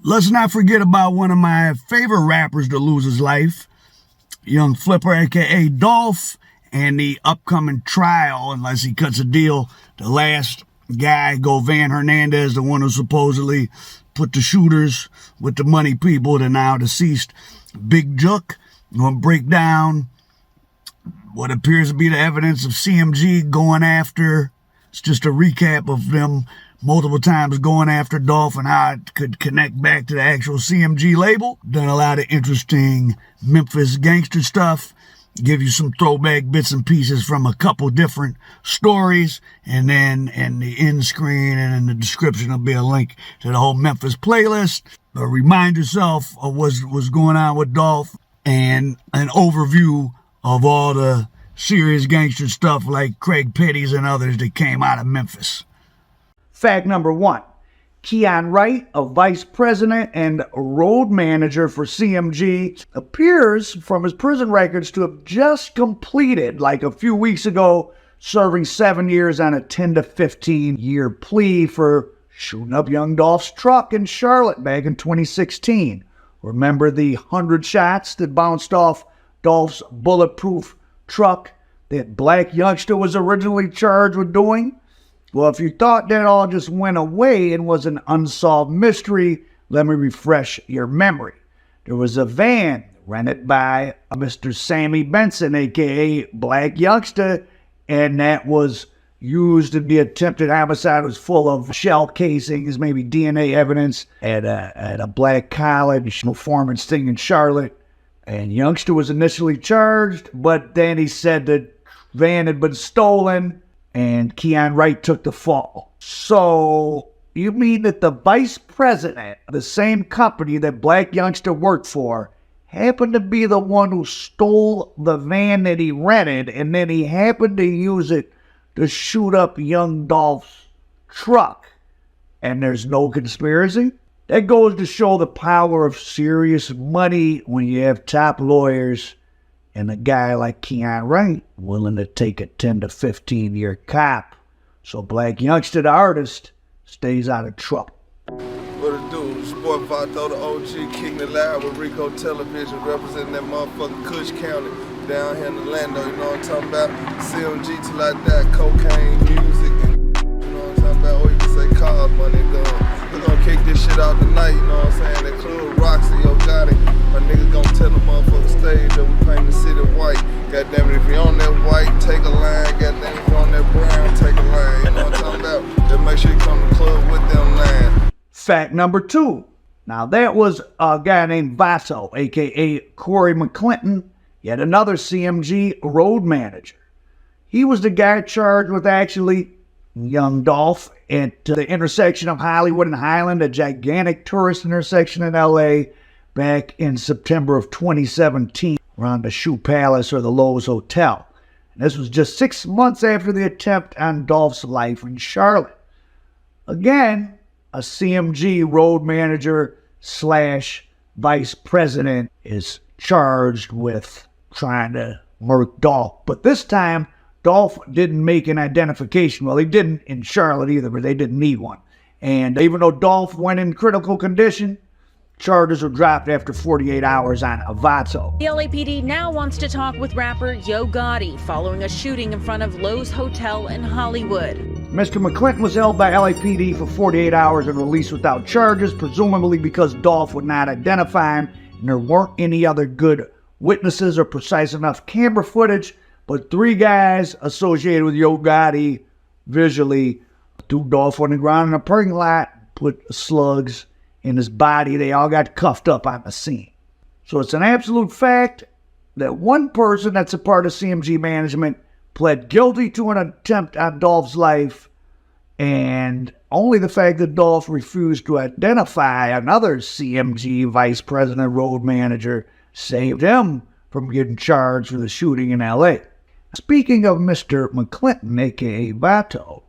Let's not forget about one of my favorite rappers to lose his life, Young Flipper, a.k.a. Dolph, and the upcoming trial, unless he cuts a deal. The last guy, Govan Hernandez, the one who supposedly put the shooters with the money people, the now deceased Big Jook. I'm going to break down what appears to be the evidence of CMG going after. It's just a recap of them multiple times going after Dolph and how it could connect back to the actual CMG label. Done a lot of interesting Memphis gangster stuff. Give you some throwback bits and pieces from a couple different stories. And then in the end screen and in the description will be a link to the whole Memphis playlist. But remind yourself of what's going on with Dolph and an overview of all the serious gangster stuff like Craig Petties and others that came out of Memphis. Fact number 1. Keon Wright, a vice president and road manager for CMG, appears from his prison records to have just completed, like a few weeks ago, serving 7 years on a 10 to 15 year plea for shooting up young Dolph's truck in Charlotte back in 2016. Remember the 100 shots that bounced off Dolph's bulletproof truck that Black Youngster was originally charged with doing? Well, if you thought that all just went away and was an unsolved mystery, let me refresh your memory. There was a van rented by Mr. Sammy Benson, a.k.a. Black Youngster, and that was used in the attempted homicide. It was full of shell casings, maybe DNA evidence at a black college performance thing in Charlotte. And Youngster was initially charged, but then he said the van had been stolen, and Keon Wright took the fall. So, you mean that the vice president of the same company that Black Youngster worked for happened to be the one who stole the van that he rented, and then he happened to use it to shoot up young Dolph's truck? And there's no conspiracy? That goes to show the power of serious money when you have top lawyers and a guy like Keon Wright willing to take a 10 to 15 year cop so Black Youngster, the artist, stays out of trouble. What it do? Sport Vato, the OG, King the Loud with Rico Television, representing that motherfucking Kush County down here in Orlando, you know what I'm talking about? CMG till I die, cocaine, music, and you know what I'm talking about? Or you can say cars, money, we're gonna kick this shit out tonight, you know what I'm saying? That Club Roxy, yo, gotti. My niggas gonna tell the motherfucking stage that we paint the city white. Goddamn it, if you on that white, take a line. Goddamn, if you on that brown, take a line. You know what I'm talking about? Just make sure you come to the club with them lines. Fact number 2. Now that was a guy named Vato, a.k.a. Corey McClinton, yet another CMG road manager. He was the guy charged with actually young Dolph at the intersection of Hollywood and Highland, a gigantic tourist intersection in L.A., back in September of 2017 around the Shoe Palace or the Lowe's Hotel. And this was just 6 months after the attempt on Dolph's life in Charlotte. Again, a CMG road manager slash vice president is charged with trying to murk Dolph. But this time, Dolph didn't make an identification. Well, he didn't in Charlotte either, but they didn't need one. And even though Dolph went in critical condition, charges were dropped after 48 hours on Vato. The LAPD now wants to talk with rapper Yo Gotti following a shooting in front of Lowe's Hotel in Hollywood. Mr. McClinton was held by LAPD for 48 hours and released without charges, presumably because Dolph would not identify him and there weren't any other good witnesses or precise enough camera footage. But 3 guys associated with Yo Gotti visually threw Dolph on the ground in a parking lot, put slugs in his body. They all got cuffed up on the scene. So it's an absolute fact that one person that's a part of CMG management pled guilty to an attempt on Dolph's life, and only the fact that Dolph refused to identify another CMG vice president road manager saved him from getting charged for the shooting in L.A. Speaking of Mr. McClinton, a.k.a. Vato,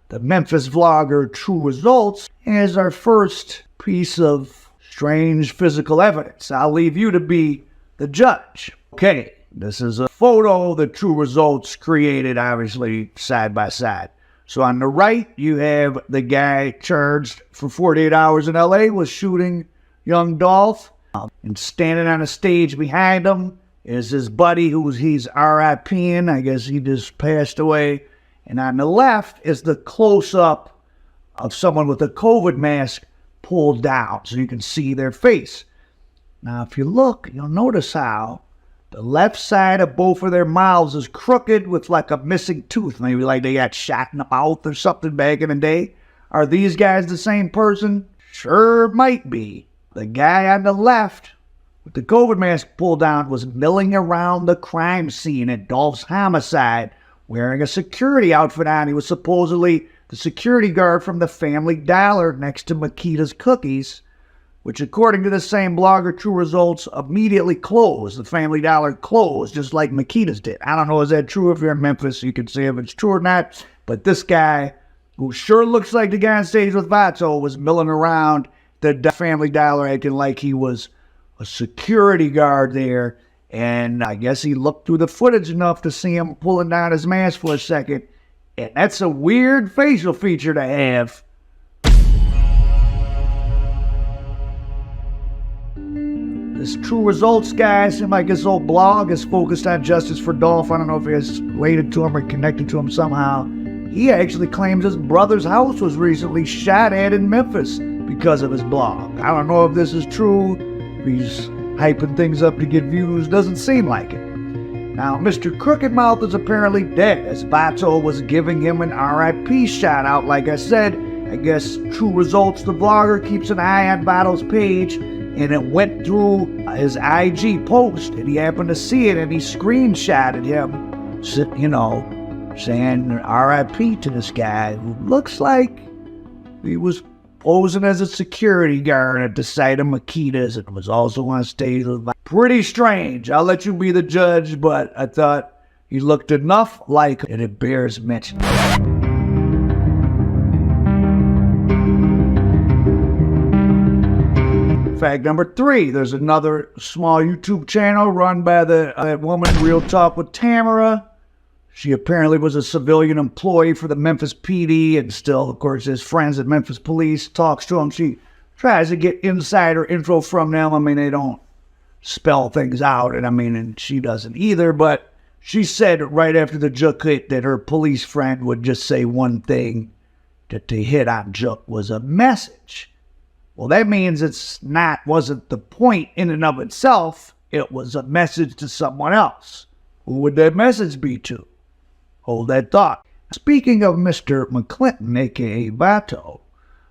the Memphis vlogger True Results has our first piece of strange physical evidence. I'll leave you to be the judge. Okay, this is a photo that True Results created, obviously, side by side. So on the right, you have the guy charged for 48 hours in L.A. with shooting young Dolph. And standing on a stage behind him is his buddy he's RIPing. I guess he just passed away. And on the left is the close-up of someone with a COVID mask pulled down so you can see their face. Now, if you look, you'll notice how the left side of both of their mouths is crooked with like a missing tooth. Maybe like they got shot in the mouth or something back in the day. Are these guys the same person? Sure might be. The guy on the left with the COVID mask pulled down was milling around the crime scene at Dolph's homicide wearing a security outfit on. He was supposedly the security guard from the Family Dollar next to Makita's Cookies, which according to the same blogger, True Results, immediately closed. The Family Dollar closed, just like Makita's did. I don't know, is that true? If you're in Memphis, you can see if it's true or not. But this guy, who sure looks like the guy on stage with Vato, was milling around the Family Dollar acting like he was a security guard there. And I guess he looked through the footage enough to see him pulling down his mask for a second. And that's a weird facial feature to have. This True Results guy seemed like his old blog is focused on justice for Dolph. I don't know if it's related to him or connected to him somehow. He actually claims his brother's house was recently shot at in Memphis because of his blog. I don't know if this is true. He's hyping things up to get views. Doesn't seem like it. Now, Mr. Crooked Mouth is apparently dead, as Vato was giving him an RIP shout out. Like I said, I guess True Results, the blogger, keeps an eye on Vato's page, and it went through his IG post, and he happened to see it, and he screenshotted him, saying RIP to this guy who looks like he was posing as a security guard at the site of Makita's and was also on stage with Vato. Pretty strange. I'll let you be the judge, but I thought he looked enough like it bears mention. Fact number 3, there's another small YouTube channel run by that woman, Real Talk with Tamara. She apparently was a civilian employee for the Memphis PD and still, of course, has friends at Memphis police, talks to them. She tries to get insider info from them. I mean, they don't spell things out, and she doesn't either, but she said right after the Jook hit that her police friend would just say one thing, that the hit on Jook was a message. Well, that means wasn't the point in and of itself. It was a message to someone else. Who would that message be to? Hold that thought. Speaking of Mr. McClinton, a.k.a. Vato,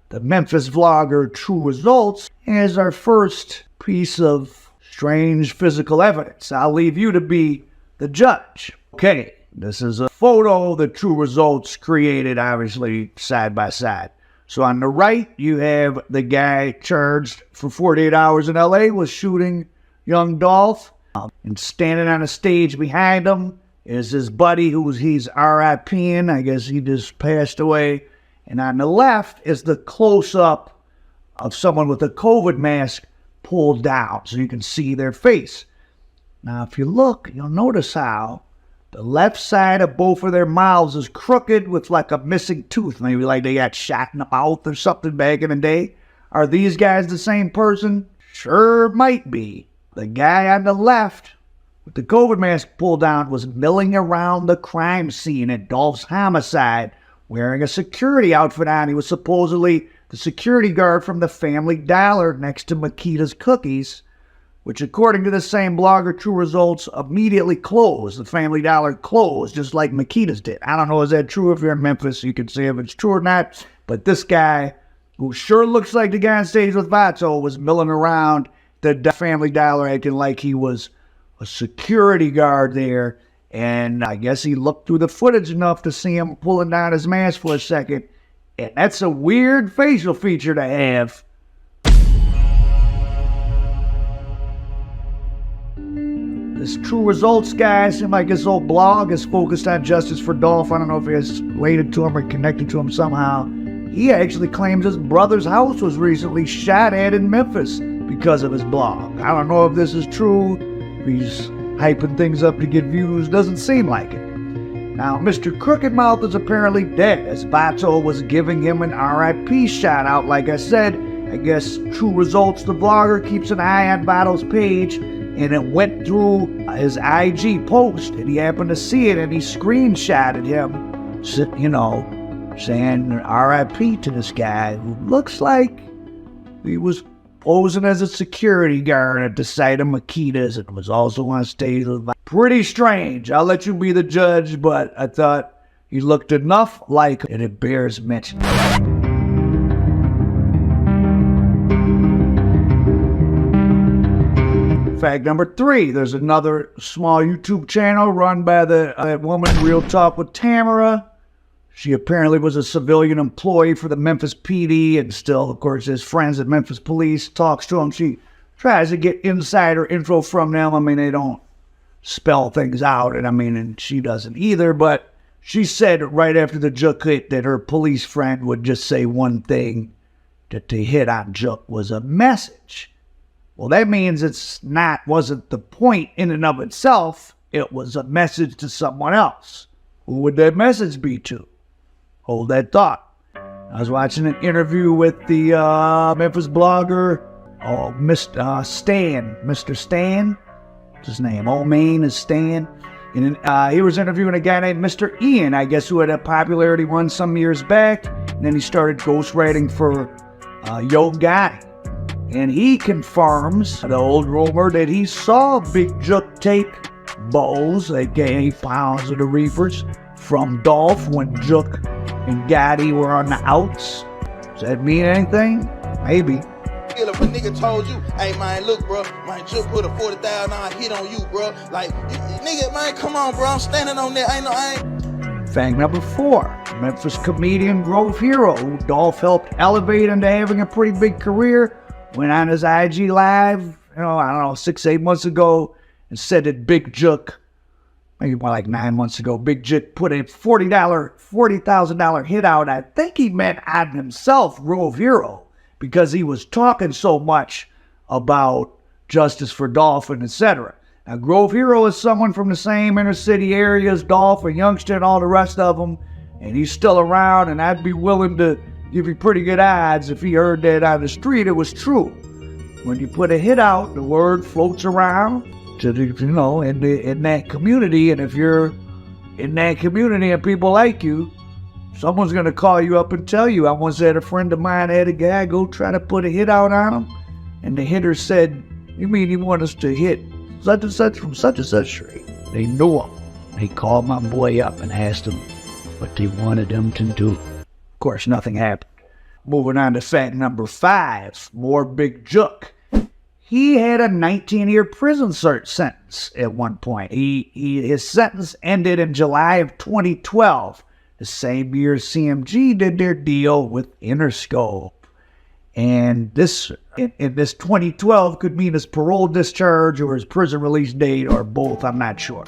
the Memphis vlogger True Results has our first piece of strange physical evidence. I'll leave you to be the judge. Okay, this is a photo that True Results created, obviously, side by side. So on the right, you have the guy charged for 48 hours in L.A. with shooting young Dolph. And standing on a stage behind him is his buddy he's RIPing. I guess he just passed away. And on the left is the close-up of someone with a COVID mask pulled down so you can see their face. Now, if you look, you'll notice how the left side of both of their mouths is crooked with like a missing tooth. Maybe like they got shot in the mouth or something back in the day. Are these guys the same person? Sure might be. The guy on the left with the COVID mask pulled down was milling around the crime scene at Dolph's homicide wearing a security outfit on. He was supposedly the security guard from the Family Dollar next to Makita's Cookies, which according to the same blogger, True Results, immediately closed. The Family Dollar closed, just like Makita's did. I don't know, is that true? If you're in Memphis, you can see if it's true or not. But this guy, who sure looks like the guy on stage with Vato, was milling around the Family Dollar acting like he was a security guard there. And I guess he looked through the footage enough to see him pulling down his mask for a second. And that's a weird facial feature to have. This True Results guy seemed like his old blog is focused on justice for Dolph. I don't know if it's related to him or connected to him somehow. He actually claims his brother's house was recently shot at in Memphis because of his blog. I don't know if this is true. He's hyping things up to get views. Doesn't seem like it. Now, Mr. Crooked Mouth is apparently dead, as Vato was giving him an RIP shout out. Like I said, I guess True Results, the vlogger, keeps an eye on Votto's page, and it went through his IG post, and he happened to see it, and he screenshotted him, saying RIP to this guy who looks like he was posing as a security guard at the site of Makeda's and was also on stage. Pretty strange. I'll let you be the judge, but I thought he looked enough like it, it bears mention. Fact number 3, there's another small YouTube channel run by that woman, Real Talk with Tamara. She apparently was a civilian employee for the Memphis PD and still, of course, has friends at Memphis police, talks to them. She tries to get insider info from them. I mean, they don't spell things out, and she doesn't either, but she said right after the Jook hit that her police friend would just say one thing, that the hit on Jook was a message. Well, that means wasn't the point in and of itself. It was a message to someone else. Who would that message be to? Hold that thought. I was watching an interview with the Memphis blogger, Mr. Stan. What's his name? Old Main is Stan. And he was interviewing a guy named Mr. Ian, I guess, who had a popularity run some years back. And then he started ghostwriting for Yo Gotti. And he confirms the old rumor that he saw Big Jook take bowls, aka pounds of the reefers, from Dolph when Jook and Gotti were on the outs. Does that mean anything? Maybe. If a nigga told you, hey man, look bro, my Jook put a $40,000 hit on you, bro. Like, nigga, man, come on, bro, I'm standing on that. Fact number 4, Memphis comedian Grove Hero, who Dolph helped elevate into having a pretty big career, went on his IG live, 6-8 months ago, and said that Big Jook, maybe more like 9 months ago, Big Jook put a $40,000 hit out. I think he meant on himself, Grove Hero, because he was talking so much about justice for Dolph and etc. Now, Grove Hero is someone from the same inner city area as Dolph and Youngster and all the rest of them, and he's still around, and I'd be willing to give you pretty good odds if he heard that on the street it was true. When you put a hit out, the word floats around to the, in that community, and if you're in that community and people like you, someone's gonna call you up and tell you. I once had a friend of mine had a guy go try to put a hit out on him, and the hitter said, "You mean you want us to hit such and such from such and such street?" They knew him. They called my boy up and asked him what they wanted him to do. Of course, nothing happened. Moving on to fact number 5, more Big Jook. He had a 19-year prison sentence at one point. His sentence ended in July of 2012, the same year CMG did their deal with Interscope. And this 2012 could mean his parole discharge or his prison release date or both, I'm not sure.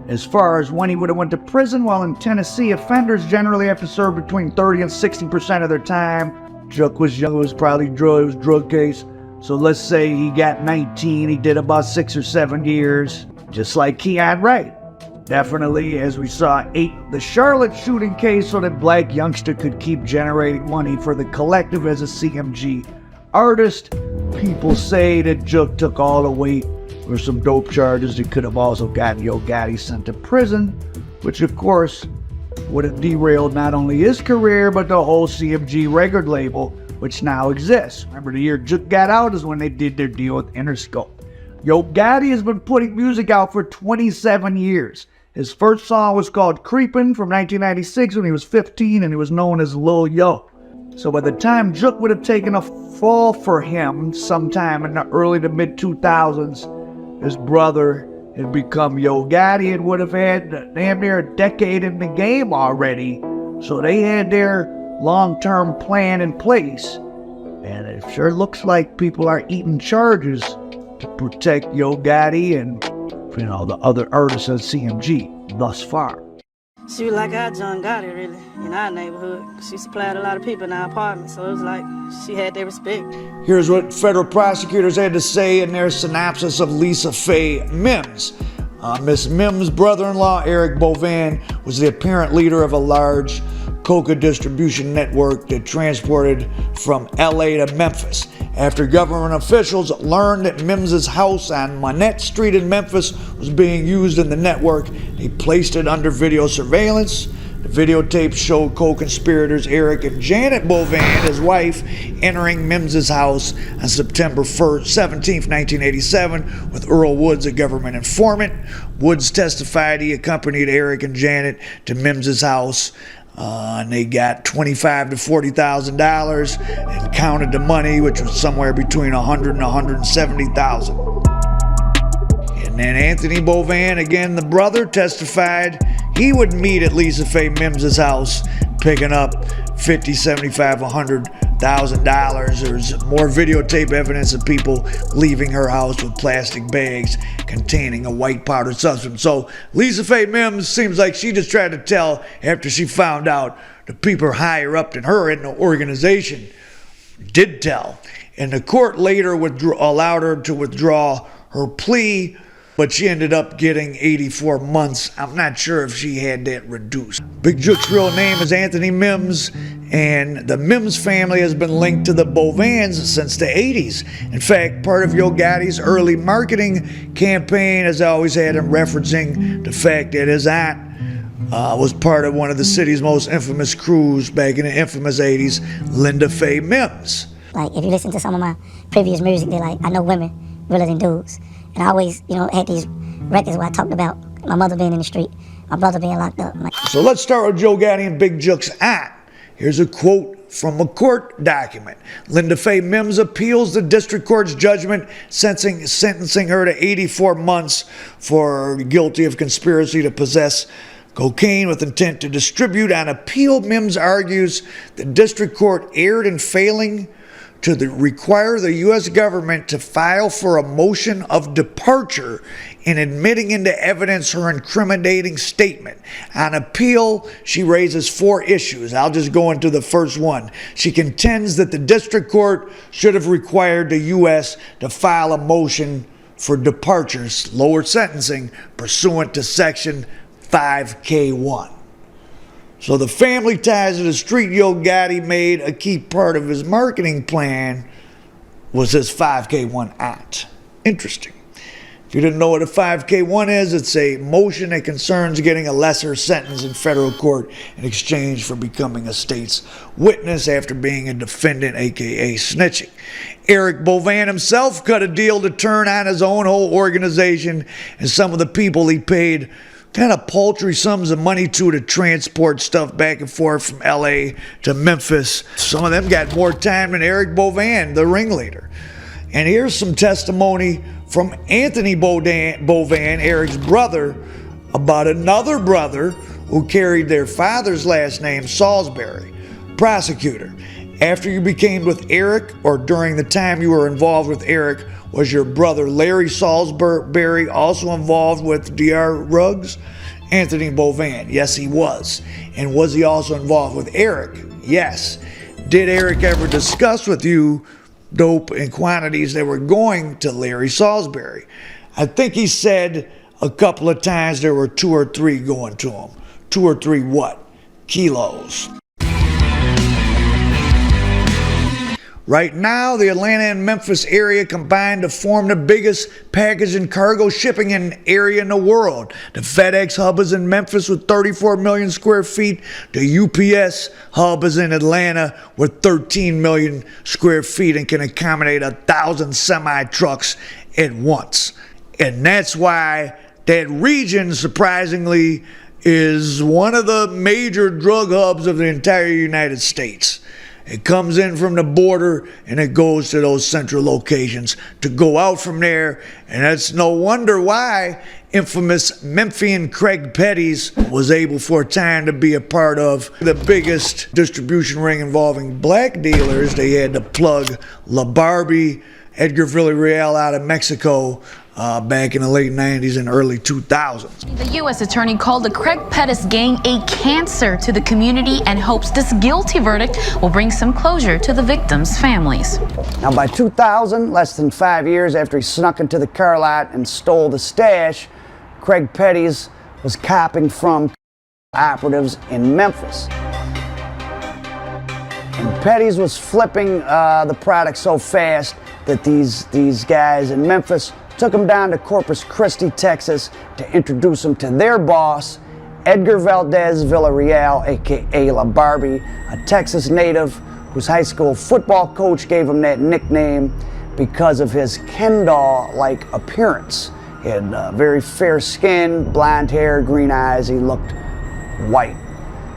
As far as when he would have went to prison, well, in Tennessee, offenders generally have to serve between 30 and 60% of their time. Jook was young, it was probably drug case. So let's say he got 19, he did about 6 or 7 years, just like Keon Wright. Definitely, as we saw, 8, the Charlotte shooting case so that Black Youngster could keep generating money for the collective as a CMG artist. People say that Jook took all the weight for some dope charges that could have also gotten Yo Gotti sent to prison, which of course would have derailed not only his career, but the whole CMG record label, which now exists. Remember, the year Jook got out is when they did their deal with Interscope. Yo Gotti has been putting music out for 27 years. His first song was called Creepin' from 1996 when he was 15, and he was known as Lil Yo. So by the time Jook would have taken a fall for him sometime in the early to mid-2000s, his brother had become Yo Gotti and would have had damn near a decade in the game already. So they had their long-term plan in place. And it sure looks like people are eating charges to protect Yo Gotti and, the other artists of CMG thus far. She was like our John Gotti, really, in our neighborhood. She supplied a lot of people in our apartment, so it was like she had their respect. Here's what federal prosecutors had to say in their synopsis of Lisa Faye Mims. Miss Mims' brother-in-law, Eric Bovan, was the apparent leader of a large coca distribution network that transported from LA to Memphis. After government officials learned that Mims's house on Monette Street in Memphis was being used in the network, they placed it under video surveillance. The videotape showed co-conspirators Eric and Janet Bovan, his wife, entering Mims's house on September 17, 1987, with Earl Woods, a government informant. Woods testified he accompanied Eric and Janet to Mims's house, and they got $25,000 to $40,000 and counted the money, which was somewhere between $100,000 and $170,000. And then Anthony Bovan, again the brother, testified he would meet at Lisa Faye Mims's house, picking up $50,000, $75,000, $100,000. There's more videotape evidence of people leaving her house with plastic bags containing a white powdered substance. So Lisa Faye Mims seems like she just tried to tell after she found out the people higher up than her in the organization did tell. And the court later allowed her to withdraw her plea, but she ended up getting 84 months. I'm not sure if she had that reduced. Big Jook's real name is Anthony Mims, and the Mims family has been linked to the Bovans since the 80s. In fact, part of Yo Gotti's early marketing campaign has always had him referencing the fact that his aunt was part of one of the city's most infamous crews back in the infamous 80s, Linda Faye Mims. Like, if you listen to some of my previous music, they're like, I know women realer than dudes. And I always, had these records where I talked about my mother being in the street, my brother being locked up. So let's start with Yo Gotti and Big Jook's aunt. Here's a quote from a court document. Linda Faye Mims appeals the district court's judgment sentencing her to 84 months for guilty of conspiracy to possess cocaine with intent to distribute. On appeal, Mims argues the district court erred in failing to require the U.S. government to file for a motion of departure in admitting into evidence her incriminating statement. On appeal, she raises 4 issues. I'll just go into the first one. She contends that the district court should have required the U.S. to file a motion for departures, lower sentencing, pursuant to Section 5K1. So the family ties to the street Yo Gotti made a key part of his marketing plan was his 5K1 act. Interesting. If you didn't know what a 5K1 is, it's a motion that concerns getting a lesser sentence in federal court in exchange for becoming a state's witness after being a defendant, aka snitching. Eric Bovan himself cut a deal to turn on his own whole organization and some of the people he paid kind of paltry sums of money to transport stuff back and forth from LA to Memphis. Some of them got more time than Eric Bovan, the ringleader. And here's some testimony from Anthony Bovan, Eric's brother, about another brother who carried their father's last name, Salisbury. Prosecutor: after you became with Eric or during the time you were involved with Eric, was your brother Larry Salisbury also involved with DR Ruggs? Anthony Bovan: yes, he was. And was he also involved with Eric? Yes. Did Eric ever discuss with you dope in quantities that were going to Larry Salisbury? I think he said a couple of times there were 2 or 3 going to him. 2 or 3 what? Kilos. Right now, the Atlanta and Memphis area combined to form the biggest package and cargo shipping area in the world. The FedEx hub is in Memphis with 34 million square feet. The UPS hub is in Atlanta with 13 million square feet and can accommodate 1,000 semi-trucks at once. And that's why that region, surprisingly, is one of the major drug hubs of the entire United States. It comes in from the border and it goes to those central locations to go out from there. And that's no wonder why infamous Memphian Craig Petties was able for a time to be a part of the biggest distribution ring involving black dealers. They had to plug La Barbie, Edgar Villarreal out of Mexico, back in the late 90s and early 2000s. The U.S. attorney called the Craig Pettis gang a cancer to the community and hopes this guilty verdict will bring some closure to the victims' families. Now, by 2000, less than 5 years after he snuck into the car lot and stole the stash, Craig Pettis was copping from operatives in Memphis. And Petties was flipping the product so fast that these guys in Memphis took him down to Corpus Christi, Texas, to introduce him to their boss, Edgar Valdez Villarreal, aka La Barbie, a Texas native whose high school football coach gave him that nickname because of his Ken doll-like appearance. He had very fair skin, blonde hair, green eyes. He looked white,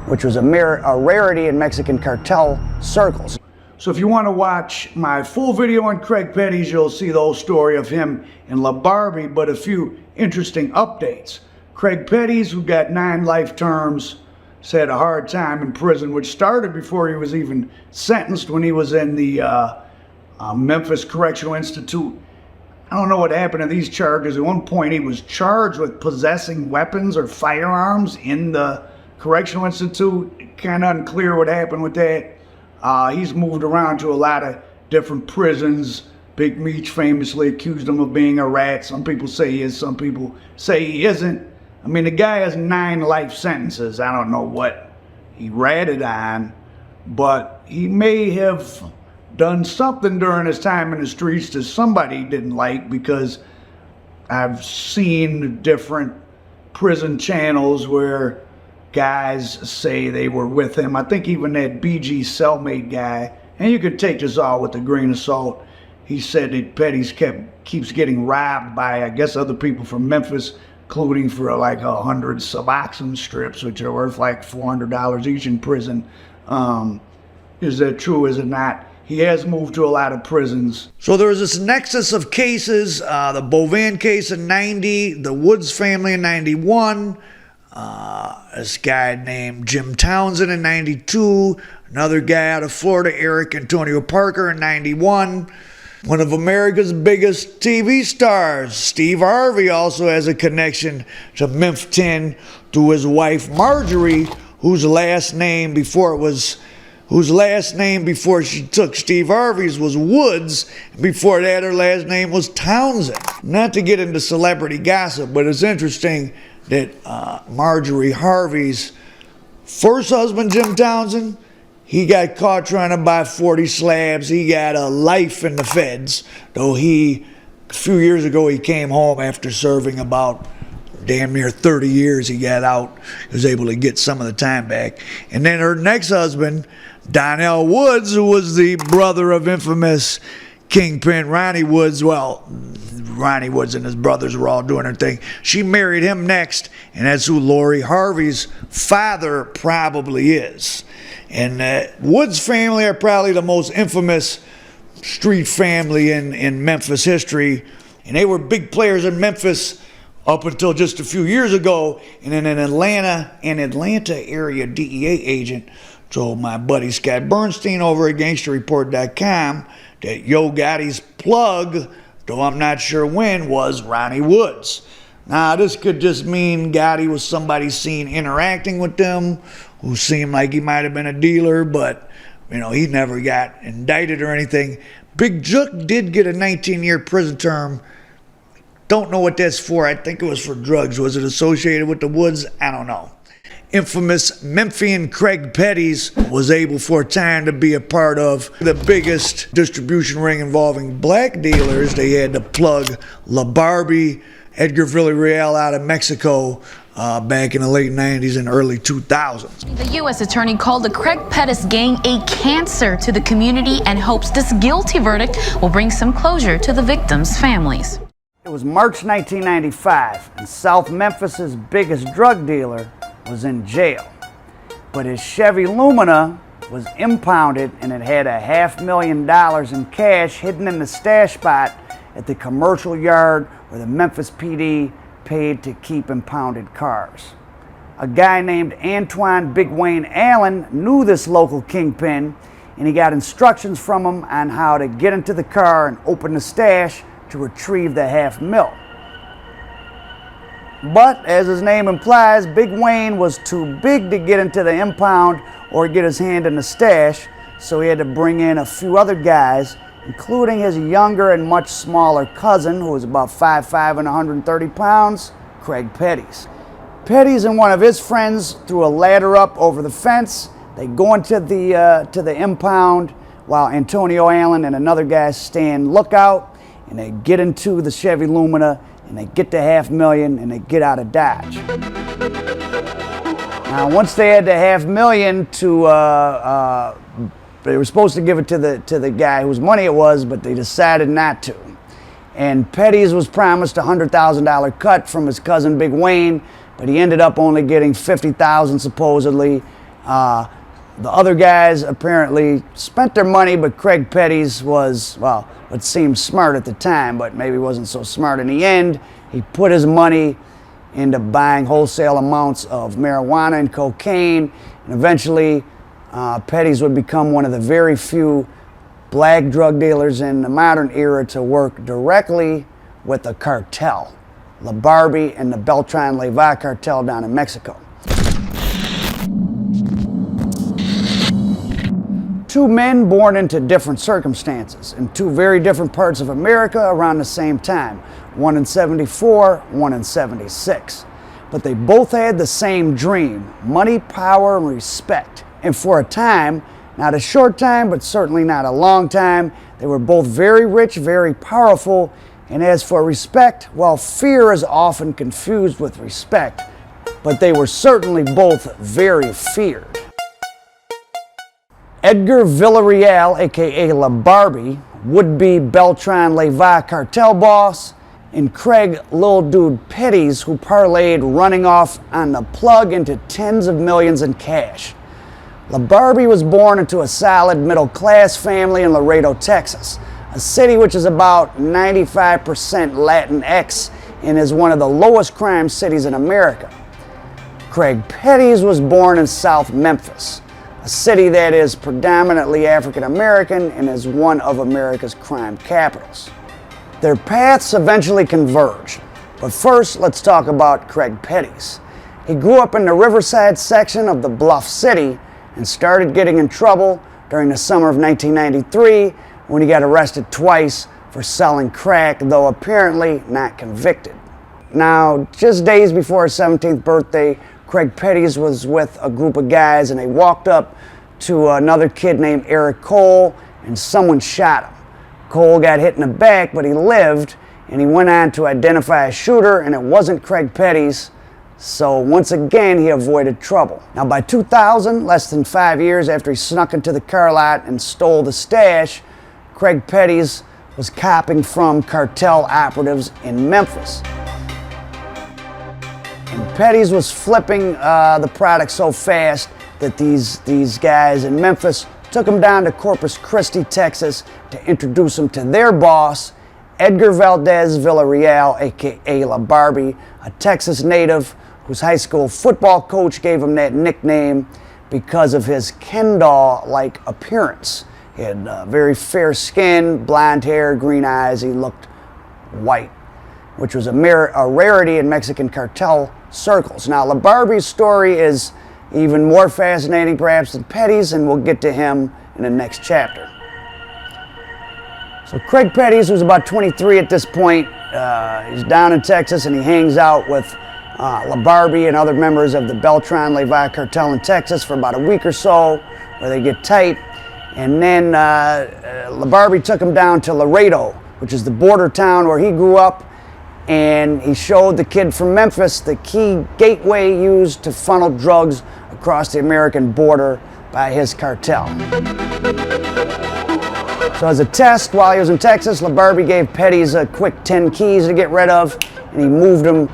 which was a rarity in Mexican cartel circles. So if you want to watch my full video on Craig Petties, you'll see the whole story of him and La Barbie, but a few interesting updates. Craig Petties, who got 9 life terms, had a hard time in prison, which started before he was even sentenced when he was in the Memphis Correctional Institute. I don't know what happened to these charges. At one point, he was charged with possessing weapons or firearms in the Correctional Institute. Kind of unclear what happened with that. He's moved around to a lot of different prisons. Big Meech famously accused him of being a rat. Some people say he is, some people say he isn't. I mean, the guy has 9 life sentences. I don't know what he ratted on, but he may have done something during his time in the streets that somebody didn't like, because I've seen different prison channels where guys say they were with him. I think even that BG cellmate guy, and you could take this all with a grain of salt, he said that Petties keeps getting robbed by, I guess, other people from Memphis, including for like 100 Suboxone strips, which are worth like $400 each in prison. Is that true? Is it not? He has moved to a lot of prisons. So there was this nexus of cases, the Bovan case in 90, the Woods family in 91, this guy named Jim Townsend in 92, another guy out of Florida, Eric Antonio Parker in 91. One of America's biggest TV stars, Steve Harvey, also has a connection to Memphis through his wife Marjorie, whose last name before she took Steve Harvey's was Woods. Before that, her last name was Townsend. Not to get into celebrity gossip, but it's interesting that Marjorie Harvey's first husband, Jim Townsend, he got caught trying to buy 40 slabs. He got a life in the feds, though a few years ago, he came home after serving about damn near 30 years. He got out. He was able to get some of the time back. And then her next husband, Donnell Woods, who was the brother of infamous Kingpin Ronnie Woods. Well, Ronnie Woods and his brothers were all doing their thing. She married him next, and that's who Lori Harvey's father probably is. And Woods family are probably the most infamous street family in Memphis history. And they were big players in Memphis up until just a few years ago. And then an Atlanta area DEA agent told my buddy Scott Bernstein over at GangsterReport.com that Yo Gotti's plug, though I'm not sure when, was Ronnie Woods. Now, this could just mean Gotti was somebody seen interacting with them, who seemed like he might have been a dealer, but, you know, he never got indicted or anything. Big Jook did get a 19-year prison term. Don't know what that's for. I think it was for drugs. Was it associated with the Woods? I don't know. Infamous Memphian Craig Petties was able for a time to be a part of the biggest distribution ring involving black dealers. They had to plug La Barbie, Edgar Villarreal out of Mexico back in the late 90s and early 2000s. The U.S. attorney called the Craig Pettis gang a cancer to the community and hopes this guilty verdict will bring some closure to the victims' families. It was March 1995, and South Memphis's biggest drug dealer was in jail. But his Chevy Lumina was impounded, and it had $500,000 in cash hidden in the stash spot at the commercial yard where the Memphis PD paid to keep impounded cars. A guy named Antoine Big Wayne Allen knew this local kingpin, and he got instructions from him on how to get into the car and open the stash to retrieve the $500,000. But, as his name implies, Big Wayne was too big to get into the impound or get his hand in the stash, so he had to bring in a few other guys, including his younger and much smaller cousin, who was about 5'5" and 130 pounds, Craig Petties. Petties and one of his friends threw a ladder up over the fence, They go into the impound while Antonio Allen and another guy stand lookout, and they get into the Chevy Lumina, and they get to $500,000, and they get out of Dodge. Now, once they had the $500,000 to, they were supposed to give it to the guy whose money it was, but they decided not to. And Petties was promised a $100,000 cut from his cousin Big Wayne, but he ended up only getting $50,000 supposedly. The other guys apparently spent their money, but Craig Petties was, well, it seemed smart at the time, but maybe wasn't so smart in the end. He put his money into buying wholesale amounts of marijuana and cocaine, and eventually Petties would become one of the very few black drug dealers in the modern era to work directly with the cartel, La Barbie and the Beltran-Leyva cartel down in Mexico. Two men born into different circumstances in two very different parts of America around the same time, one in 74, one in 76. But they both had the same dream: money, power, and respect. And for a time, not a short time, but certainly not a long time, they were both very rich, very powerful. And as for respect, well, fear is often confused with respect, but they were certainly both very feared. Edgar Villarreal, aka La Barbie, would-be Beltran-Leyva cartel boss, and Craig Lil Dude Petties, who parlayed running off on the plug into tens of millions in cash. La Barbie was born into a solid middle-class family in Laredo, Texas, a city which is about 95% Latinx and is one of the lowest crime cities in America. Craig Petties was born in South Memphis, a city that is predominantly African American and is one of America's crime capitals. Their paths eventually converged, but first let's talk about Craig Petties. He grew up in the Riverside section of the Bluff City and started getting in trouble during the summer of 1993 when he got arrested twice for selling crack, though apparently not convicted. Now, just days before his 17th birthday, Craig Petties was with a group of guys and they walked up to another kid named Eric Cole and someone shot him. Cole got hit in the back, but he lived, and he went on to identify a shooter, and it wasn't Craig Petties, so once again he avoided trouble. Now by 2000, less than 5 years after he snuck into the car lot and stole the stash, Craig Petties was copping from cartel operatives in Memphis. And Petties was flipping the product so fast that these guys in Memphis took him down to Corpus Christi, Texas, to introduce him to their boss, Edgar Valdez Villarreal, aka La Barbie, a Texas native whose high school football coach gave him that nickname because of his Ken doll-like appearance. He had very fair skin, blonde hair, green eyes. He looked white, which was a rarity in Mexican cartel circles. Now, La Barbie's story is even more fascinating perhaps than Petties, and we'll get to him in the next chapter. So Craig Petties was about 23 at this point. He's down in Texas and he hangs out with La Barbie and other members of the Beltran-Leyva cartel in Texas for about a week or so, where they get tight. And then La Barbie took him down to Laredo, which is the border town where he grew up, and he showed the kid from Memphis the key gateway used to funnel drugs across the American border by his cartel. So as a test, while he was in Texas, La Barbie gave Petties a quick 10 keys to get rid of, and he moved them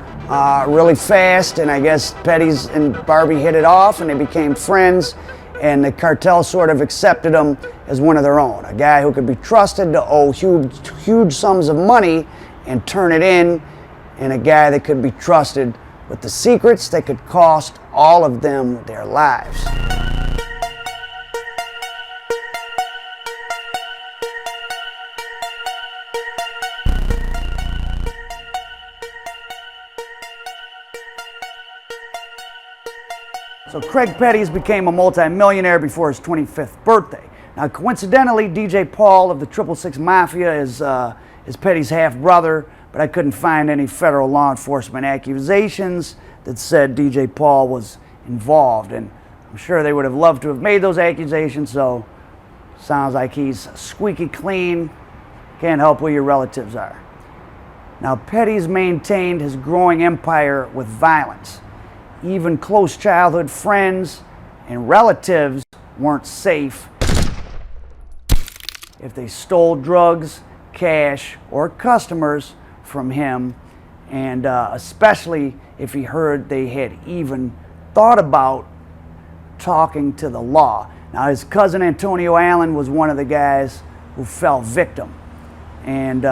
really fast, and I guess Petties and Barbie hit it off, and they became friends, and the cartel sort of accepted him as one of their own, a guy who could be trusted to owe huge sums of money and turn it in, and a guy that could be trusted with the secrets that could cost all of them their lives. So Craig Petties became a multi-millionaire before his 25th birthday. Now, coincidentally, DJ Paul of the 666 Mafia is Petties' half-brother, but I couldn't find any federal law enforcement accusations that said DJ Paul was involved. And I'm I'm sure they would have loved to have made those accusations, so sounds like he's squeaky clean. Can't help where your relatives are. Now, Petties maintained his growing empire with violence. Even close childhood friends and relatives weren't safe if they stole drugs, cash, or customers from him, and especially if he heard they had even thought about talking to the law. Now, his cousin Antonio Allen was one of the guys who fell victim. And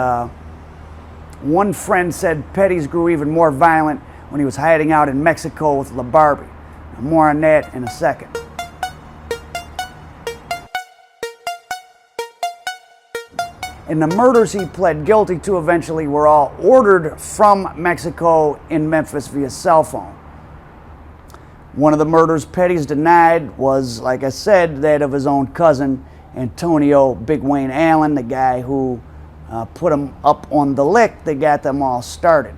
one friend said Petties grew even more violent when he was hiding out in Mexico with La Barbie. Now, more on that in a second. And the murders he pled guilty to eventually were all ordered from Mexico in Memphis via cell phone. One of the murders Petties denied was, like I said, that of his own cousin, Antonio Big Wayne Allen, the guy who put him up on the lick that got them all started.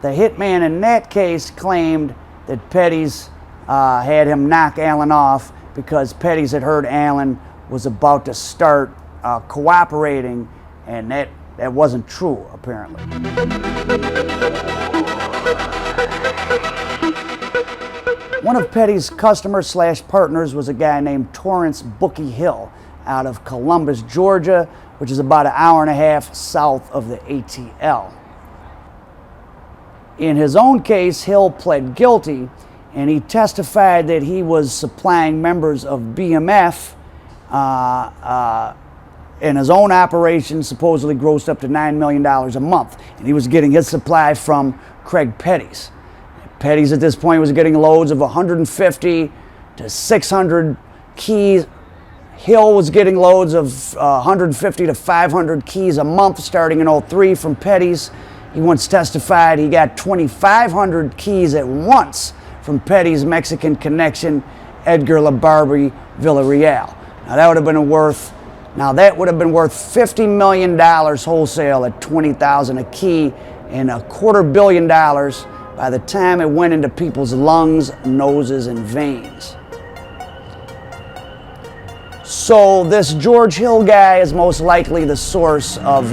The hitman in that case claimed that Petties had him knock Allen off because Petties had heard Allen was about to start cooperating, and that wasn't true, apparently. One of Petties' customers/partners was a guy named Torrance Bookie Hill out of Columbus, Georgia, which is about an hour and a half south of the ATL. In his own case, Hill pled guilty, and he testified that he was supplying members of BMF and his own operation supposedly grossed up to $9 million a month. And he was getting his supply from Craig Petties. Petties at this point was getting loads of 150 to 600 keys. Hill was getting loads of 150 to 500 keys a month starting in 2003 from Petties. He once testified he got 2,500 keys at once from Petties' Mexican connection, Edgar La Barbie Villarreal. Now that would have been worth $50 million wholesale at $20,000 a key, and $250 million by the time it went into people's lungs, noses, and veins. So this George Hill guy is most likely the source of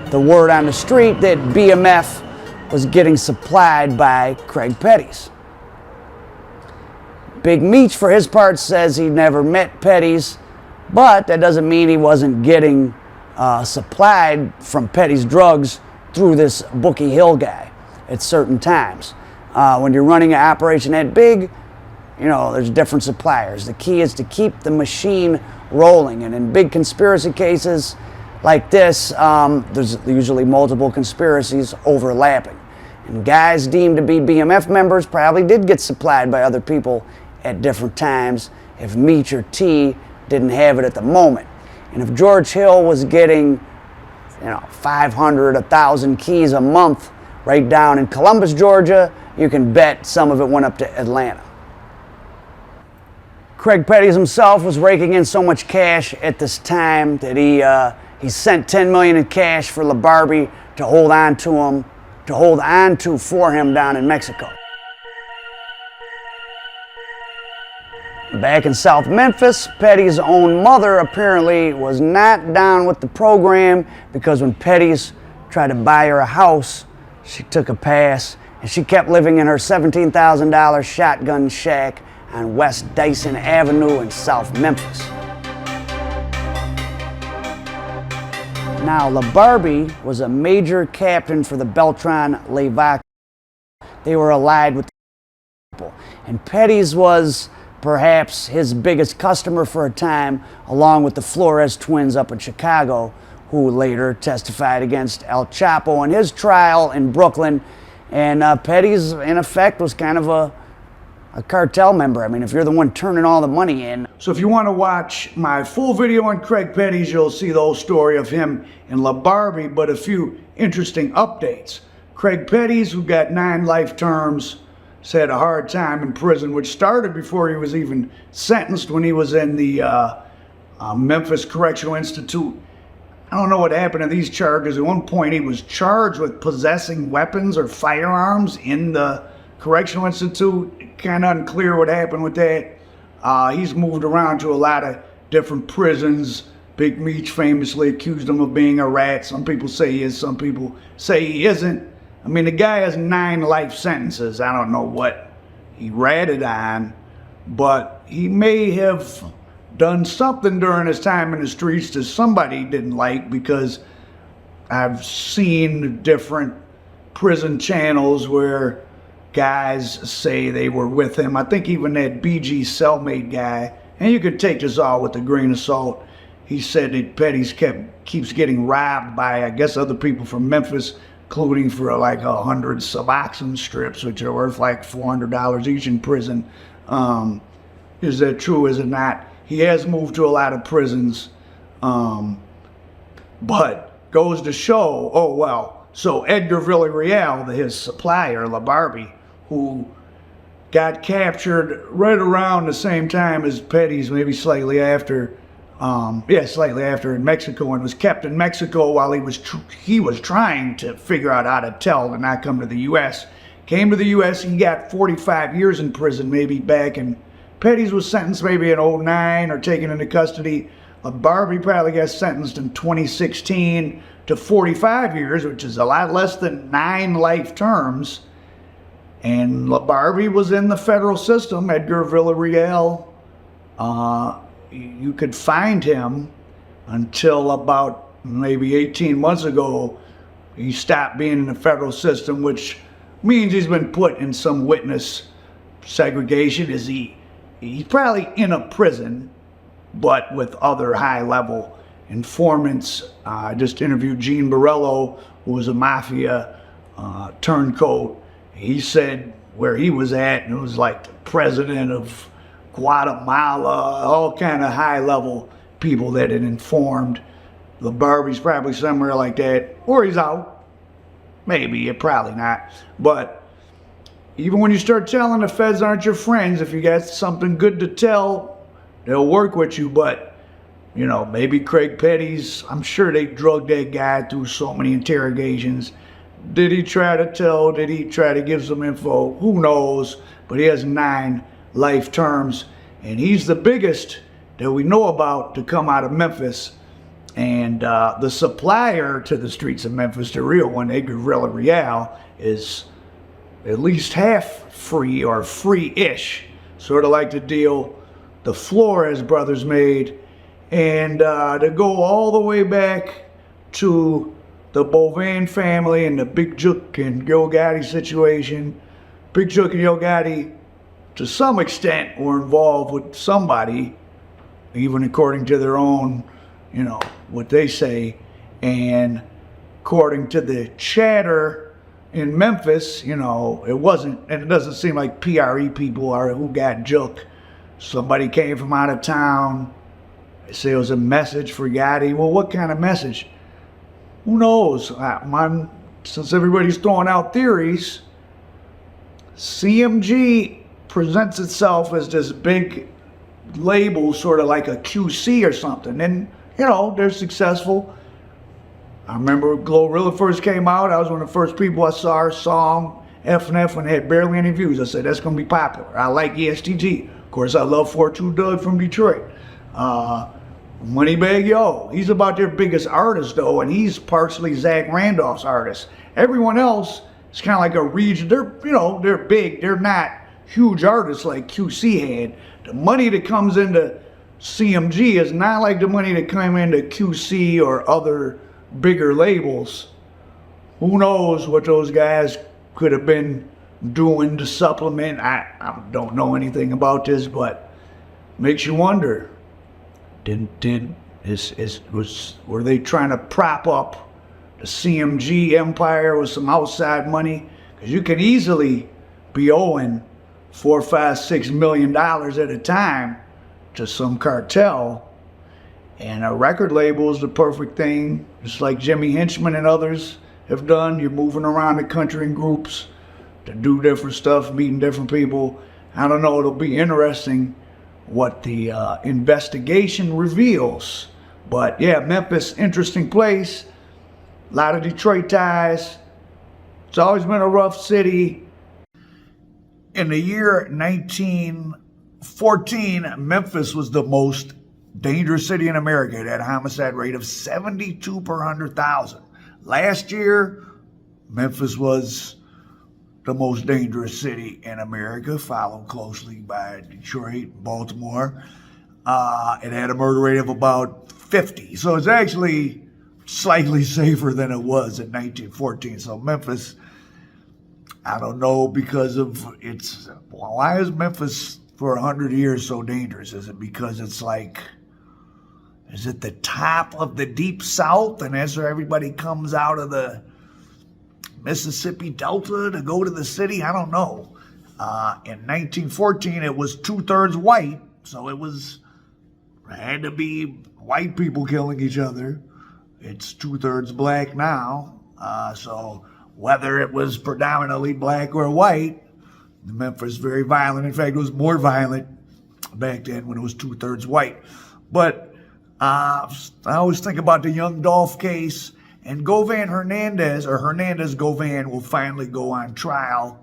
the word on the street that BMF was getting supplied by Craig Petties. Big Meech, for his part, says he never met Petties, but that doesn't mean he wasn't getting supplied from Petties drugs through this Bookie Hill guy at certain times. When you're running an operation that big, you know, there's different suppliers. The key is to keep the machine rolling, and in big conspiracy cases like this, there's usually multiple conspiracies overlapping. And guys deemed to be BMF members probably did get supplied by other people at different times if Meech or T didn't have it at the moment. And if George Hill was getting, 500, 1,000 keys a month right down in Columbus, Georgia, you can bet some of it went up to Atlanta. Craig Petties himself was raking in so much cash at this time that he sent $10 million in cash for La Barbie to hold on to for him down in Mexico. Back in South Memphis, Petties' own mother apparently was not down with the program, because when Petties tried to buy her a house, she took a pass and she kept living in her $17,000 shotgun shack on West Dyson Avenue in South Memphis. Now, La Barbie was a major captain for the Beltran Leyvac. They were allied with the people, and Petties was perhaps his biggest customer for a time, along with the Flores twins up in Chicago, who later testified against El Chapo in his trial in Brooklyn. And Petties, in effect, was kind of a cartel member. I mean, if you're the one turning all the money in. So if you want to watch my full video on Craig Petties, you'll see the whole story of him and La Barbie, but a few interesting updates. Craig Petties, who got 9 life terms, had a hard time in prison, which started before he was even sentenced, when he was in the Memphis Correctional Institute. I don't know what happened to these charges. At one point, he was charged with possessing weapons or firearms in the Correctional Institute, kind of unclear what happened with that. He's moved around to a lot of different prisons. Big Meech famously accused him of being a rat. Some people say he is, some people say he isn't. I mean, the guy has 9 life sentences. I don't know what he ratted on, but he may have done something during his time in the streets that somebody didn't like, because I've seen different prison channels where guys say they were with him. I think even that BG cellmate guy, and you could take this all with a grain of salt, he said that Petties keeps getting robbed by, I guess, other people from Memphis, including for like 100 Suboxone strips, which are worth like $400 each in prison. Is that true? Is it not? He has moved to a lot of prisons, but goes to show, oh well, so Edgar Villarreal, his supplier, La Barbie, who got captured right around the same time as Petties, maybe slightly after, slightly after, in Mexico, and was kept in Mexico while he was trying to figure out how to tell and not come to the U.S. Came to the U.S., he got 45 years in prison, maybe back, and Petties was sentenced maybe in '09 or taken into custody. La Barbie probably got sentenced in 2016 to 45 years, which is a lot less than 9 life terms. And La Barbie was in the federal system. Edgar Villarreal, you could find him until about maybe 18 months ago. He stopped being in the federal system, which means he's been put in some witness segregation. He's probably in a prison, but with other high-level informants. I just interviewed Gene Borello, who was a mafia turncoat. He said where he was at, and it was like the president of Guatemala, all kind of high-level people that had informed. La Barbie's probably somewhere like that, or he's out. Maybe, probably not. But even when you start telling the feds aren't your friends, if you got something good to tell, they'll work with you. But, you know, maybe Craig Petties, I'm sure they drugged that guy through so many interrogations. Did he try to tell? Did he try to give some info? Who knows? But he has 9 life terms, and he's the biggest that we know about to come out of Memphis. And the supplier to the streets of Memphis, the real one, Edgar Villarreal, is at least half free or free-ish, sort of like the deal the Flores brothers made. And to go all the way back to the Bovan family and the Big Jook and Yo Gotti situation. Big Jook and Yo Gotti, to some extent, were involved with somebody, even according to their own, you know, what they say. And according to the chatter in Memphis, you know, it wasn't, and it doesn't seem like PRE people are who got Jook. Somebody came from out of town. They say it was a message for Gotti. Well, what kind of message? Who knows? Since everybody's throwing out theories, CMG presents itself as this big label, sort of like a QC or something. And, you know, they're successful. I remember Glorilla first came out. I was one of the first people I saw her song, F&F, when it had barely any views. I said, that's going to be popular. I like ESTG. Of course, I love 42 Doug from Detroit. Moneybag Yo, he's about their biggest artist though, and he's partially Zach Randolph's artist. Everyone else is kind of like a region. They're, you know, they're big. They're not huge artists like QC had. The money that comes into CMG is not like the money that came into QC or other bigger labels. Who knows what those guys could have been doing to supplement. I don't know anything about this, but makes you wonder. Were they trying to prop up the CMG empire with some outside money? Because you can easily be owing $4, $5, $6 million at a time to some cartel, and a record label is the perfect thing. Just like Jimmy Hinchman and others have done. You're moving around the country in groups to do different stuff, meeting different people. I don't know. It'll be interesting what the investigation reveals. But yeah, Memphis, interesting place. A lot of Detroit ties. It's always been a rough city. In the year 1914, Memphis was the most dangerous city in America. It had a homicide rate of 72 per 100,000. Last year, Memphis was the most dangerous city in America, followed closely by Detroit, Baltimore. It had a murder rate of about 50. So it's actually slightly safer than it was in 1914. So Memphis, I don't know, because of its, why is Memphis for 100 years so dangerous? Is it because it's like, is it the top of the deep south and that's where everybody comes out of the Mississippi Delta to go to the city? I don't know. In 1914, it was 2/3 white, so it had to be white people killing each other. It's 2/3 black now, so whether it was predominantly black or white, Memphis is very violent. In fact, it was more violent back then when it was 2/3 white. But I always think about the young Dolph case, and Hernandez-Govan will finally go on trial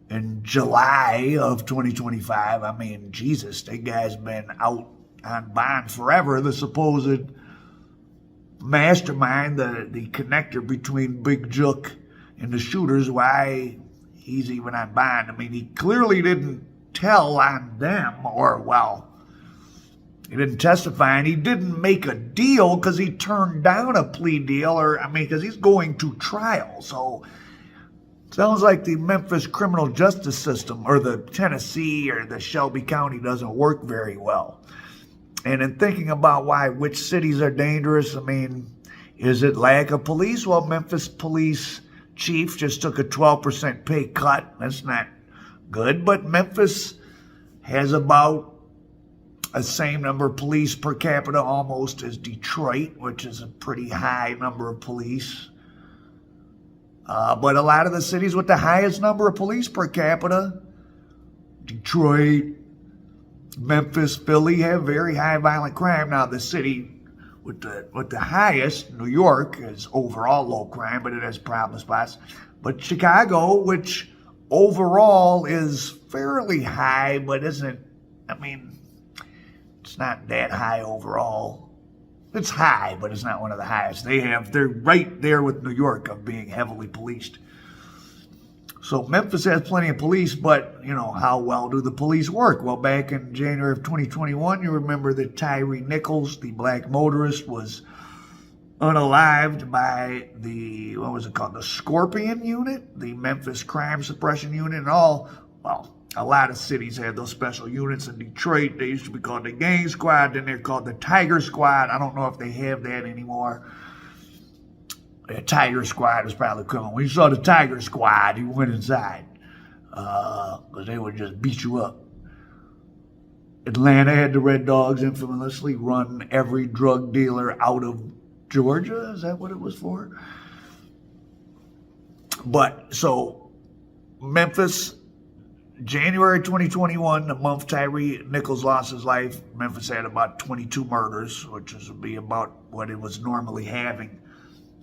in July of 2025. I mean, Jesus, that guy's been out on bond forever. The supposed mastermind, the connector between Big Jook and the shooters, why he's even on bond. I mean, he clearly didn't tell on them, or, well, he didn't testify, and he didn't make a deal because he turned down a plea deal, because he's going to trial. So sounds like the Memphis criminal justice system, or the Tennessee or the Shelby County, doesn't work very well. And in thinking about which cities are dangerous, I mean, is it lack of police? Well, Memphis police chief just took a 12% pay cut. That's not good, but Memphis has about the same number of police per capita almost as Detroit, which is a pretty high number of police. But a lot of the cities with the highest number of police per capita, Detroit, Memphis, Philly, have very high violent crime. Now the city with the highest, New York, is overall low crime, but it has problem spots. But Chicago, which overall is fairly high, but isn't, it's not that high overall. It's high, but it's not one of the highest. They're right there with New York of being heavily policed. So Memphis has plenty of police, but, how well do the police work? Well, back in January of 2021, you remember that Tyree Nichols, the black motorist, was unalived by the, the Scorpion Unit, the Memphis Crime Suppression Unit, and a lot of cities had those special units. In Detroit, they used to be called the Gang Squad, then they're called the Tiger Squad. I don't know if they have that anymore. The Tiger Squad was probably coming. When you saw the Tiger Squad, you went inside, because they would just beat you up. Atlanta had the Red Dogs infamously run every drug dealer out of Georgia. Is that what it was for? But, so, Memphis, January 2021, the month Tyree Nichols lost his life, Memphis had about 22 murders, which would be about what it was normally having.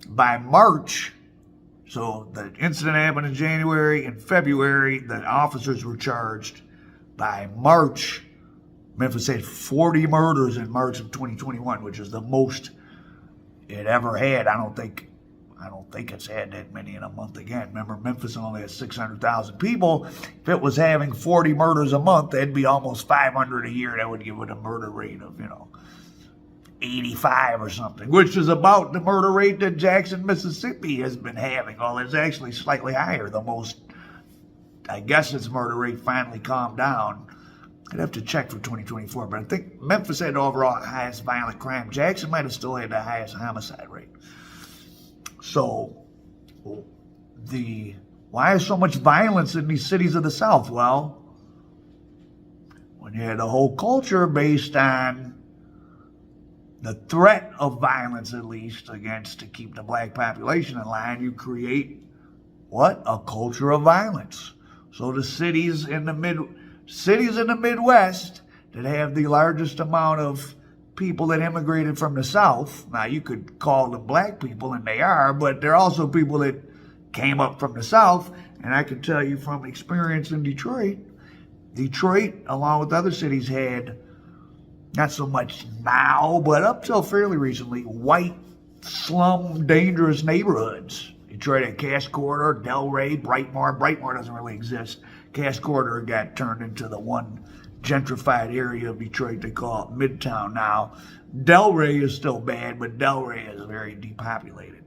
By March, so the incident happened in January. In February, the officers were charged. By March, Memphis had 40 murders in March of 2021, which is the most it ever had. I don't think it's had that many in a month again. Remember, Memphis only has 600,000 people. If it was having 40 murders a month, that'd be almost 500 a year. That would give it a murder rate of, 85 or something, which is about the murder rate that Jackson, Mississippi has been having. Well, it's actually slightly higher. The most, I guess its murder rate finally calmed down. I'd have to check for 2024, but I think Memphis had the overall highest violent crime. Jackson might have still had the highest homicide rate. So, why is so much violence in these cities of the South? Well, when you had a whole culture based on the threat of violence, at least, to keep the black population in line, you create what? A culture of violence. So the cities in the Midwest that have the largest amount of people that immigrated from the South, now you could call them black people, and they are, but they're also people that came up from the South. And I can tell you from experience in Detroit, along with other cities, had not so much now, but up till fairly recently, white, slum, dangerous neighborhoods. Detroit had Cass Corridor, Delray, Brightmoor. Brightmoor doesn't really exist. Cass Corridor got turned into the one gentrified area of Detroit they call it Midtown now. Delray is still bad, but Delray is very depopulated.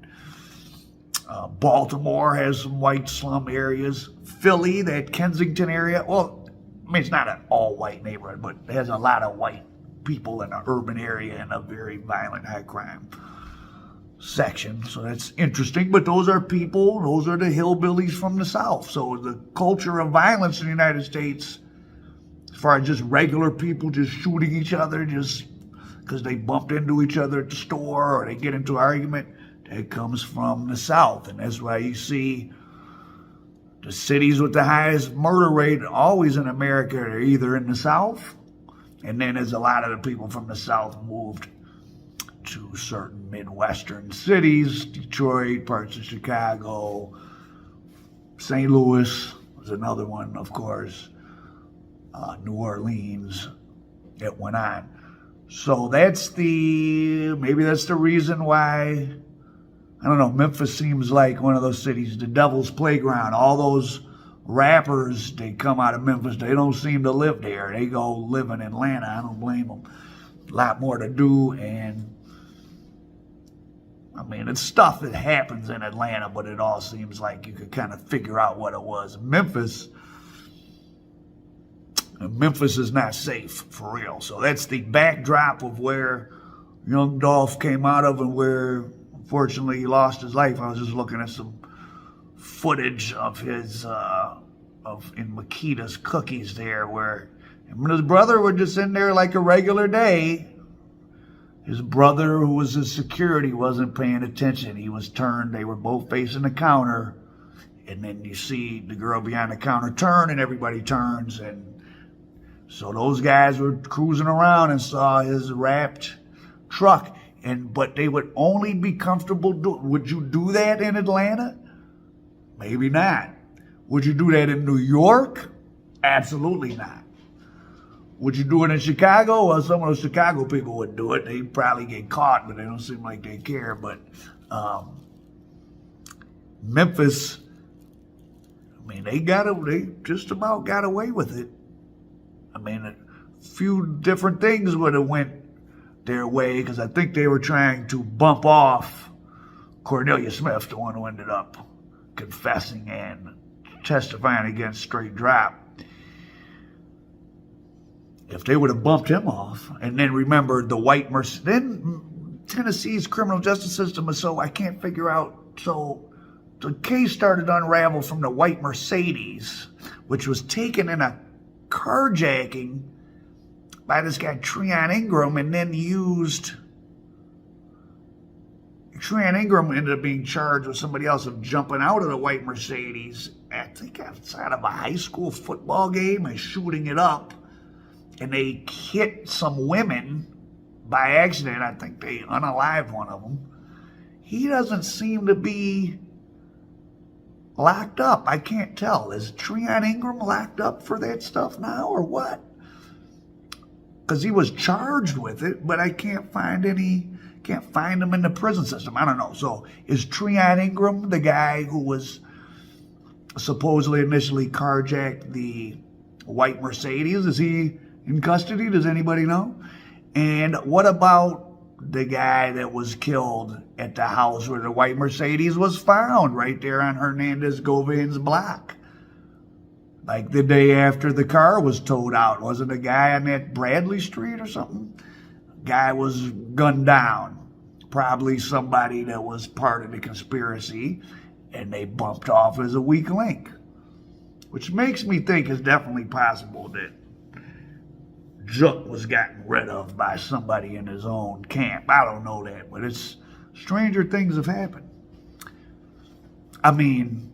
Baltimore has some white slum areas. Philly, that Kensington area, well, I mean, it's not an all-white neighborhood, but it has a lot of white people in an urban area and a very violent, high-crime section. So that's interesting. But those are people, those are the hillbillies from the South. So the culture of violence in the United States, as far as just regular people just shooting each other just because they bumped into each other at the store or they get into an argument, that comes from the South. And that's why you see the cities with the highest murder rate always in America are either in the South, and then as a lot of the people from the South moved to certain Midwestern cities, Detroit, parts of Chicago, St. Louis was another one, of course, New Orleans, it went on. So maybe that's the reason why, I don't know, Memphis seems like one of those cities, the devil's playground. All those rappers, they come out of Memphis, they don't seem to live there. They go live in Atlanta. I don't blame them. A lot more to do, and I mean, it's stuff that happens in Atlanta, but it all seems like you could kind of figure out what it was. Memphis is not safe, for real. So that's the backdrop of where young Dolph came out of and where, unfortunately, he lost his life. I was just looking at some footage of his, in Makita's Cookies there, where him and his brother were just in there like a regular day. His brother, who was his security, wasn't paying attention. He was turned. They were both facing the counter. And then you see the girl behind the counter turn, and everybody turns. And so those guys were cruising around and saw his wrapped truck. But they would only be comfortable would you do that in Atlanta? Maybe not. Would you do that in New York? Absolutely not. Would you do it in Chicago? Well, some of the Chicago people would do it. They'd probably get caught, but they don't seem like they care. But Memphis, I mean, they just about got away with it. I mean, a few different things would have went their way, because I think they were trying to bump off Cornelia Smith, the one who ended up confessing and testifying against Straight Drop. If they would have bumped him off, and then remember the white Mercedes, then Tennessee's criminal justice system is so I can't figure out. So the case started to unravel from the white Mercedes, which was taken in a carjacking by this guy Treon Ingram, and then used. Treon Ingram ended up being charged with somebody else of jumping out of the white Mercedes, I think outside of a high school football game, and shooting it up. And they hit some women by accident. I think they unalived one of them. He doesn't seem to be locked up. I can't tell. Is Treon Ingram locked up for that stuff now or what? Because he was charged with it, but I can't find him in the prison system. I don't know. So is Treon Ingram the guy who was supposedly initially carjacked the white Mercedes? Is he in custody? Does anybody know? And what about the guy that was killed at the house where the white Mercedes was found, right there on Hernandez Govan's block? Like the day after the car was towed out. Wasn't a guy on that Bradley Street or something? Guy was gunned down. Probably somebody that was part of the conspiracy, and they bumped off as a weak link. Which makes me think it's definitely possible that Jook was gotten rid of by somebody in his own camp. I don't know that, but it's stranger things have happened. I mean,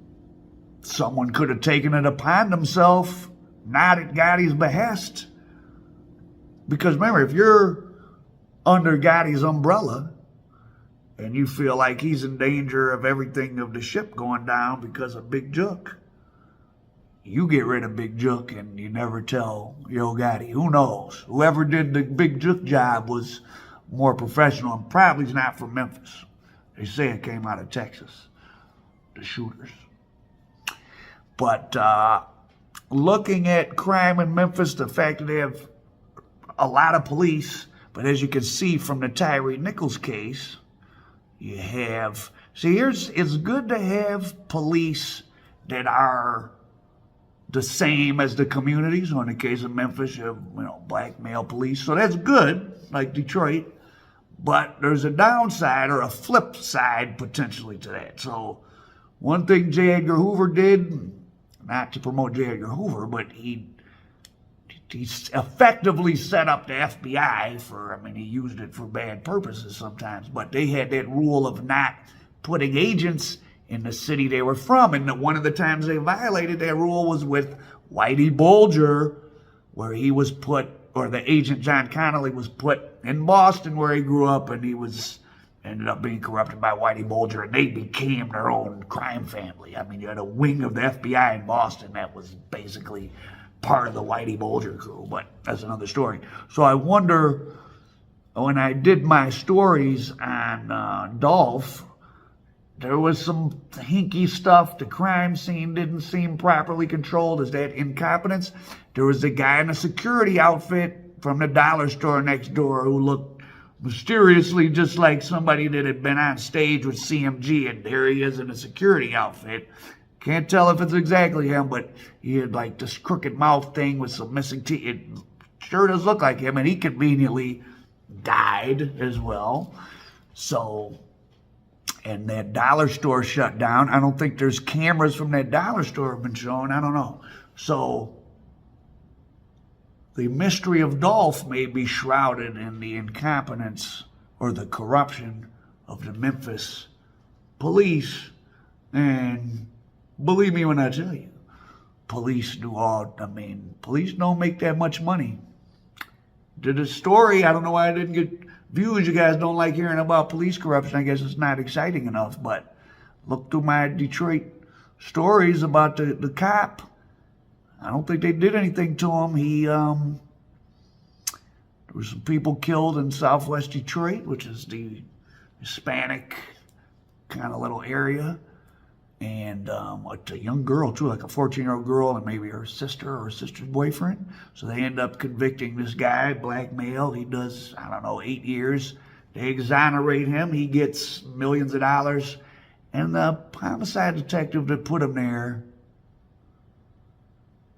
someone could have taken it upon themselves, not at Gotti's behest. Because remember, if you're under Gotti's umbrella and you feel like he's in danger of everything of the ship going down because of Big Jook, you get rid of Big Jook and you never tell Yo Gotti. Who knows? Whoever did the Big Jook job was more professional and probably is not from Memphis. They say it came out of Texas, the shooters. But looking at crime in Memphis, the fact that they have a lot of police, but as you can see from the Tyree Nichols case, you have, see, it's good to have police that are the same as the communities. So in the case of Memphis, you have, black male police. So that's good, like Detroit. But there's a downside or a flip side potentially to that. So one thing J. Edgar Hoover did, not to promote J. Edgar Hoover, but he effectively set up the FBI for, he used it for bad purposes sometimes, but they had that rule of not putting agents in the city they were from. And one of the times they violated that rule was with Whitey Bulger, where he was put, or the agent John Connolly was put in Boston where he grew up, and he ended up being corrupted by Whitey Bulger, and they became their own crime family. You had a wing of the FBI in Boston that was basically part of the Whitey Bulger crew, but that's another story. So I wonder, when I did my stories on Dolph, there was some hinky stuff. The crime scene didn't seem properly controlled. Is that incompetence? There was a guy in a security outfit from the dollar store next door who looked mysteriously just like somebody that had been on stage with CMG, and there he is in a security outfit. Can't tell if it's exactly him, but he had like this crooked mouth thing with some missing teeth. It sure does look like him, and he conveniently died as well. So, and that dollar store shut down. I don't think there's cameras from that dollar store have been shown. I don't know. So the mystery of Dolph may be shrouded in the incompetence or the corruption of the Memphis police. And believe me when I tell you, police police don't make that much money. Did a story, I don't know why I didn't get views. You guys don't like hearing about police corruption. I guess it's not exciting enough, but look through my Detroit stories about the cop. I don't think they did anything to him. There were some people killed in Southwest Detroit, which is the Hispanic kind of little area. And a young girl too, like a 14-year-old girl, and maybe her sister or her sister's boyfriend. So they end up convicting this guy, black male. He does, 8 years. They exonerate him. He gets millions of dollars. And the homicide detective that put him there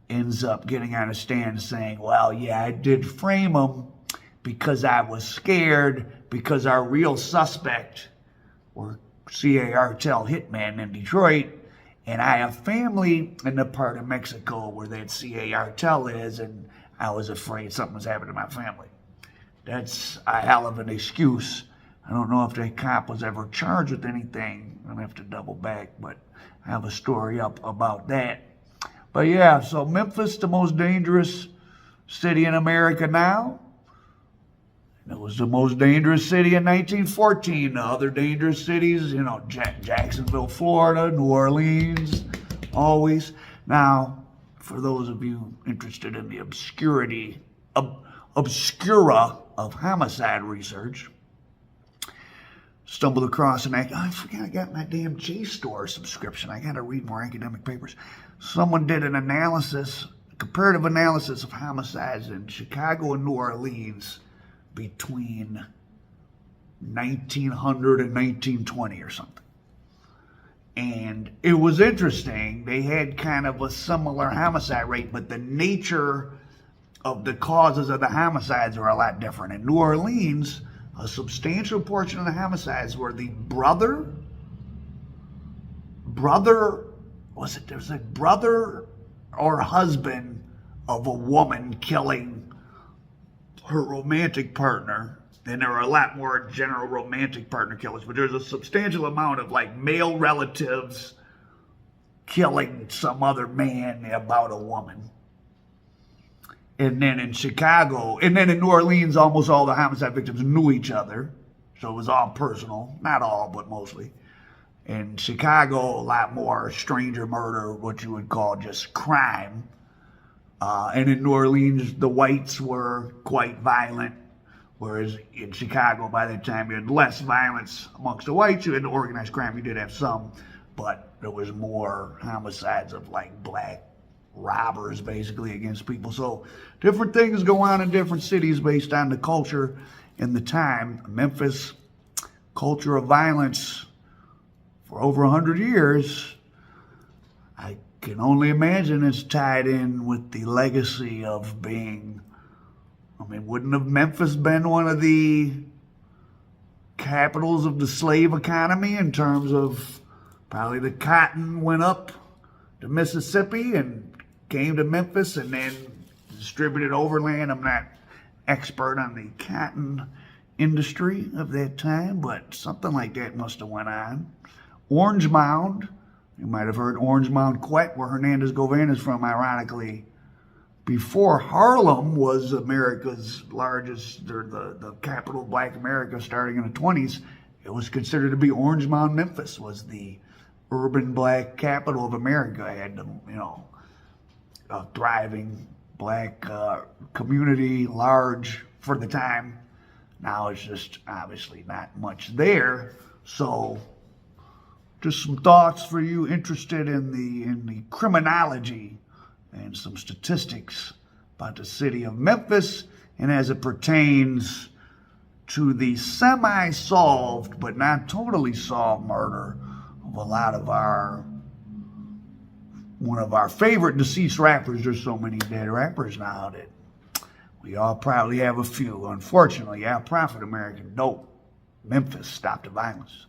ends up getting on a stand saying, well, yeah, I did frame him because I was scared, because our real suspect, or Cartel hitman in Detroit, and I have family in the part of Mexico where that Cartel is, and I was afraid something was happening to my family. That's a hell of an excuse. I don't know if that cop was ever charged with anything. I'm gonna have to double back, but I have a story up about that. But yeah, so Memphis, the most dangerous city in America now. It was the most dangerous city in 1914. The other dangerous cities, Jacksonville, Florida, New Orleans, always. Now, for those of you interested in the obscura of homicide research, stumbled across I forgot I got my damn JSTOR subscription. I got to read more academic papers. Someone did an analysis, comparative analysis of homicides in Chicago and New Orleans between 1900 and 1920 or something. And it was interesting. They had kind of a similar homicide rate, but the nature of the causes of the homicides were a lot different. In New Orleans, a substantial portion of the homicides were the brother or husband of a woman killing her romantic partner. And there are a lot more general romantic partner killers, but there's a substantial amount of male relatives killing some other man about a woman. And then in Chicago, and then in New Orleans, almost all the homicide victims knew each other. So it was all personal. Not all, but mostly. In Chicago, a lot more stranger murder, what you would call just crime. And in New Orleans, the whites were quite violent. Whereas in Chicago, by that time, you had less violence amongst the whites. You had organized crime, you did have some. But there was more homicides of like black robbers basically against people. So different things go on in different cities based on the culture in the time. Memphis, culture of violence for over 100 years. I can only imagine it's tied in with the legacy of being, I mean, wouldn't have Memphis been one of the capitals of the slave economy in terms of probably the cotton went up to Mississippi and came to Memphis and then distributed overland. I'm not expert on the cotton industry of that time, but something like that must have went on. Orange Mound, you might have heard Orange Mound Quet, where Hernandez Govan is from, ironically. Before Harlem was America's largest, or the capital of black America starting in the 20s, it was considered to be Orange Mound, Memphis was the urban black capital of America. It had, a thriving black community, large for the time. Now it's just obviously not much there. So just some thoughts for you interested in the criminology and some statistics about the city of Memphis and as it pertains to the semi-solved but not totally solved murder of a lot of one of our favorite deceased rappers. There's so many dead rappers now that we all probably have a few. Unfortunately, our prophet American dope. Memphis, stop the violence.